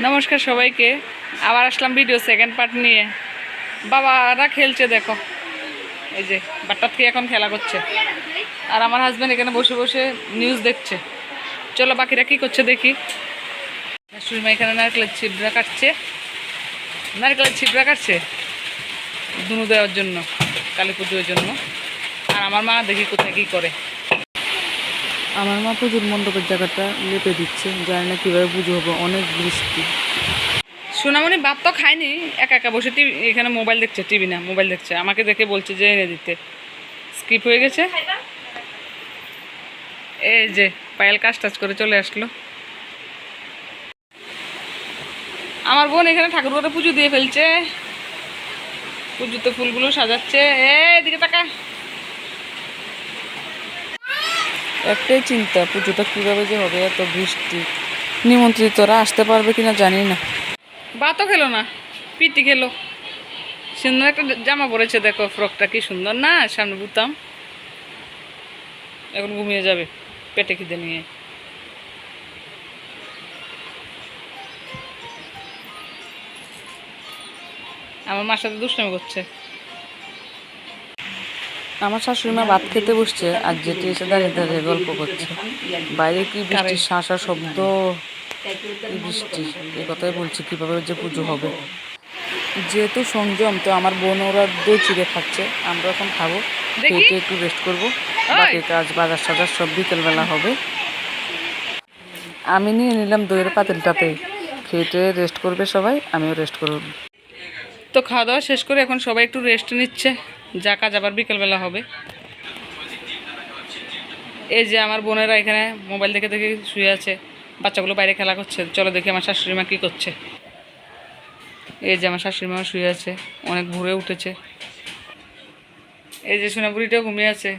নমস্কার সবাইকে। আবার আসলাম ভিডিও সেকেন্ড পার্ট নিয়ে। বাবারা খেলছে দেখো, এই যে বাট্টাত খেয়ে এখন খেলা করছে, আর আমার হাজব্যান্ড এখানে বসে বসে নিউজ দেখছে। চলো বাকিরা কি করছে দেখি। সুরমা এখানে নারকেলের ছিবড়া কাটছে, ধুনু দেওয়ার জন্য, কালী পুজোর জন্য। আর আমার মা দেখি কোথায় কি করে। আমার মা পুজোর মণ্ডপের জায়গাটা লেপে দিচ্ছে, জানি না কীভাবে পুজো হবে, অনেক বৃষ্টি। সোনামণি ভাত তো খায়নি, একা একা বসে টিভি এখানে মোবাইল দেখছে, টিভি না মোবাইল দেখছে। আমাকে দেখে বলছে যে এনে দিতে, স্কিপ হয়ে গেছে। এই যে পায়েল কাজ টাজ করে চলে আসলো। আমার বোন এখানে ঠাকুর ঘরে পুজো দিয়ে ফেলছে, পুজোতে ফুলগুলো সাজাচ্ছে। এদিকে টাকা একটাই চিন্তা, পুজোটা কীভাবে যে হবে, এত বৃষ্টি। নিমন্ত্রিতরা আসতে পারবে কিনা জানি না। ভাতও খেলো না, পিটি খেলো। সুন্দর একটা জামা পরেছে দেখো, ফ্রকটা কি সুন্দর না, সামনে বুতাম। এখন ঘুমিয়ে যাবে পেটে খিদে নিয়ে। আমার মার সাথে দুষ্টামি করছে। আমার শাশুড়ি মা ভাত খেতে বসছে, আর যেটি এসে দাঁড়িয়ে দাঁড়িয়ে গল্প করছে। বাইরে কি বৃষ্টির শাঁসা শব্দ, কি বৃষ্টি! এই কথাই বলছি, কীভাবে যে পুজো হবে। যেহেতু সংযম, তো আমার বোন ওরা দই চিড়ে খাচ্ছে, আমরা এখন খাবো, খেতে একটু রেস্ট করবো। বাকি কাজ বাজার সাজার সব বিকেলবেলা হবে। আমি নিয়ে নিলাম দইয়ের পাতিলটাতে, খেতে রেস্ট করবে সবাই, আমিও রেস্ট করব। তো খাওয়া দাওয়া শেষ করে এখন সবাই একটু রেস্ট নিচ্ছে, যা কাজ আবার বিকেলবেলা হবে। এই যে আমার বোনেরা এখানে মোবাইল দেখে দেখে শুয়ে আছে, বাচ্চাগুলো বাইরে খেলা করছে। চলো দেখি আমার শাশুড়ি মা কী করছে। এই যে আমার শাশুড়ি মা শুয়ে আছে, অনেক ভোরে উঠেছে। এই যে সোনা বুড়িটাও ঘুমিয়ে আছে,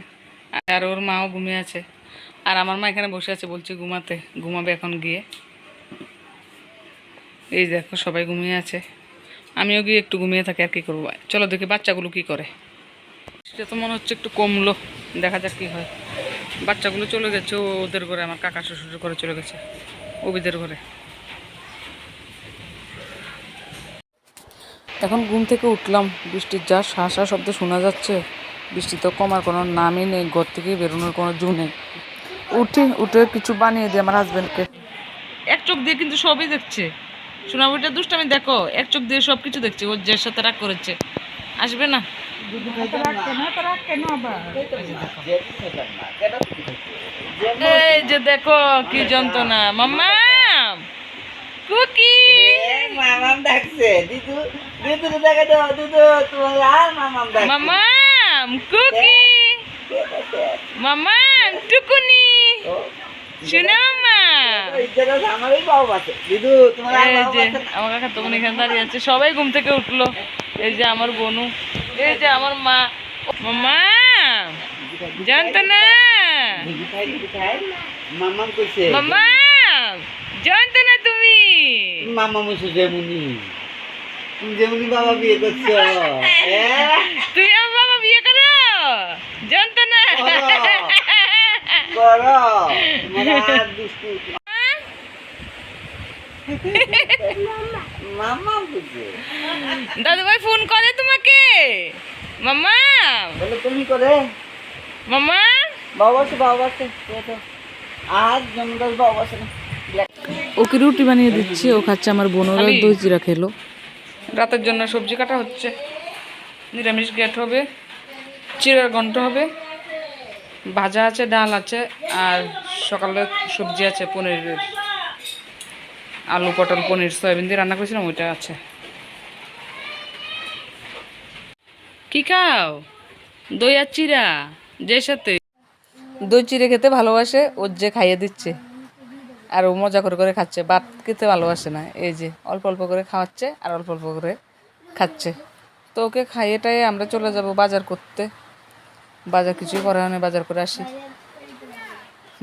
আর ওর মাও ঘুমিয়ে আছে। আর আমার মা এখানে বসে আছে, বলছে ঘুমাবে এখন গিয়ে। এই দেখো সবাই ঘুমিয়ে আছে, আমিও গিয়ে একটু ঘুমিয়ে থাকি, আর কী করবো। চলো দেখি বাচ্চাগুলো কি করে। সেটা তো মনে হচ্ছে একটু কমলো, দেখা যাক কী হয়। বাচ্চাগুলো চলে গেছে ওদের ঘরে, আমার কাকা শ্বশুরের ঘরে চলে গেছে, ওবিদের ঘরে। এখন ঘুম থেকে উঠলাম, বৃষ্টির যা শাঁসা শব্দ শোনা যাচ্ছে। বৃষ্টি তো কমার কোনো নামই নেই, ঘর থেকে বেরোনোর কোনো জো নেই। উঠে কিছু বানিয়ে দিই আমার হাজব্যান্ডকে। এক চোখ দিয়ে কিন্তু সবই দেখছে। সোনাবুড়িটা দুষ্টামি দেখো, এক চোখ দিয়ে সব কিছু দেখছে। ওর যে সাথে রাগ করেছে, আসবে না। এই যে দেখো কি যন্ত্রণা। মাম্মা কুকি মামাম ডাকছে দিদু, দিদু দেখা দাও, দিদু তোমার আর মামাম ডাকছে। মাম্মাম কুকি, মাম্মাম টুকুনি, শোনা মাম্মা। আমারই বাবু আছে দিদু, তোমার আর এই বাবু যে আছে। আমার কাকা তখন এখানে দাঁড়িয়ে আছে, সবাই ঘুম থেকে উঠলো। এই যে আমার বোনু, এই যে আমার মা। মাম্মা জানতো না, মামাম কইছে মাম্মা জানতো না তুমি। মামা মুসু যেমনি, তুমি যেমনি বাবা বিয়ে করছো। তুই আমার বাবা বিয়ে করো, জানতো না। করো তোমার আর দুষ্টু মামাম কইছে। দাদু ভাই ফোন করে তোমাকে। মাম্মা বলে তুমি করে মাম্মা বাবা আছে আর জমদাস বাবা আছে না। ওকে রুটি বানিয়ে দিচ্ছি, ও খাচ্ছে। আমার বোনেরা দই চিড়া খেলো। রাতের জন্য সবজি কাটা হচ্ছে, নিরামিষ গেট হবে, চিড়ার ঘন্ট হবে, ভাজা আছে, ডাল আছে, আর সকালে সবজি আছে পনিরের, আলু পটল পনির সয়াবিন দিয়ে রান্না করেছিলাম, ওইটা আছে। কি খাও? দই আর চিড়া। যে সাথে দই চিড়ে খেতে ভালোবাসে, ওর যে খাইয়ে দিচ্ছে, আর ও মজা করে করে খাচ্ছে। ভাত খেতে ভালোবাসে না, এই যে অল্প অল্প করে খাওয়াচ্ছে আর অল্প অল্প করে খাচ্ছে। তো ওকে খাইয়েটাই আমরা চলে যাব বাজার করতে। বাজার কিছুই করা হয়নি, বাজার করে আসি।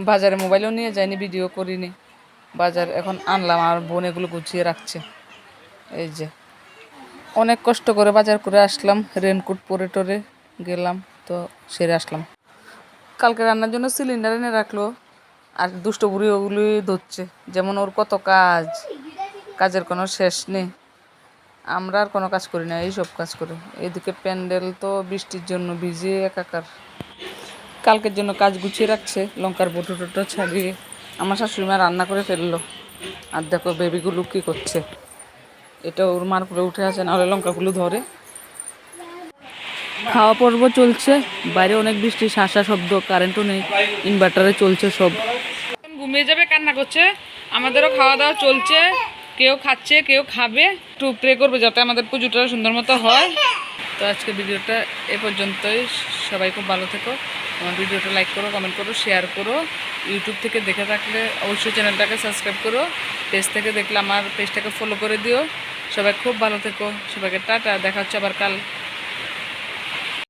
বাজারে মোবাইলও নিয়ে যাইনি, ভিডিও করিনি। বাজার এখন আনলাম, আর বোন এগুলো গুছিয়ে রাখছে। এই যে অনেক কষ্ট করে বাজার করে আসলাম, রেনকোট পরে টরে গেলাম, তো সেরে আসলাম। কালকে রান্নার জন্য সিলিন্ডার এনে রাখলো, আর দুষ্ট বুড়ি ওগুলোই ধরছে, যেমন ওর কত কাজ। কাজের কোনো শেষ নেই। আমরা আর কোনো কাজ করি না, এই সব কাজ করি। এদিকে প্যান্ডেল তো বৃষ্টির জন্য ভিজে একাকার। কালকের জন্য কাজ গুছিয়ে রাখছে, লঙ্কার বটো টটো ছাড়িয়ে আমার শাশুড়ি মা রান্না করে ফেললো। আর দেখো বেবিগুলো কী করছে, এটা ওর মার উপরে উঠে আছে, নাহলে লঙ্কাগুলো ধরে। খাওয়া পর্ব চলছে, বাইরে অনেক বৃষ্টি, শাঁসা শব্দ, কারেন্টও নেই, ইনভার্টারে চলছে সব। ঘুমিয়ে যাবে, কান্না করছে। আমাদেরও খাওয়া দাওয়া চলছে, কেউ খাচ্ছে কেউ খাবে। একটু প্রে করবে যাতে আমাদের পুজোটা সুন্দর মতো হয়। তো আজকে ভিডিওটা এ পর্যন্তই। সবাই খুব ভালো থেকো। আমার ভিডিওটা লাইক করো, কমেন্ট করো, শেয়ার করো। ইউটিউব থেকে দেখে থাকলে অবশ্যই চ্যানেলটাকে সাবস্ক্রাইব করো। পেজ থেকে দেখলে আমার পেজটাকে ফলো করে দিও। সবাই খুব ভালো থেকো, সবাইকে টাটা, দেখা হচ্ছে আবার কাল।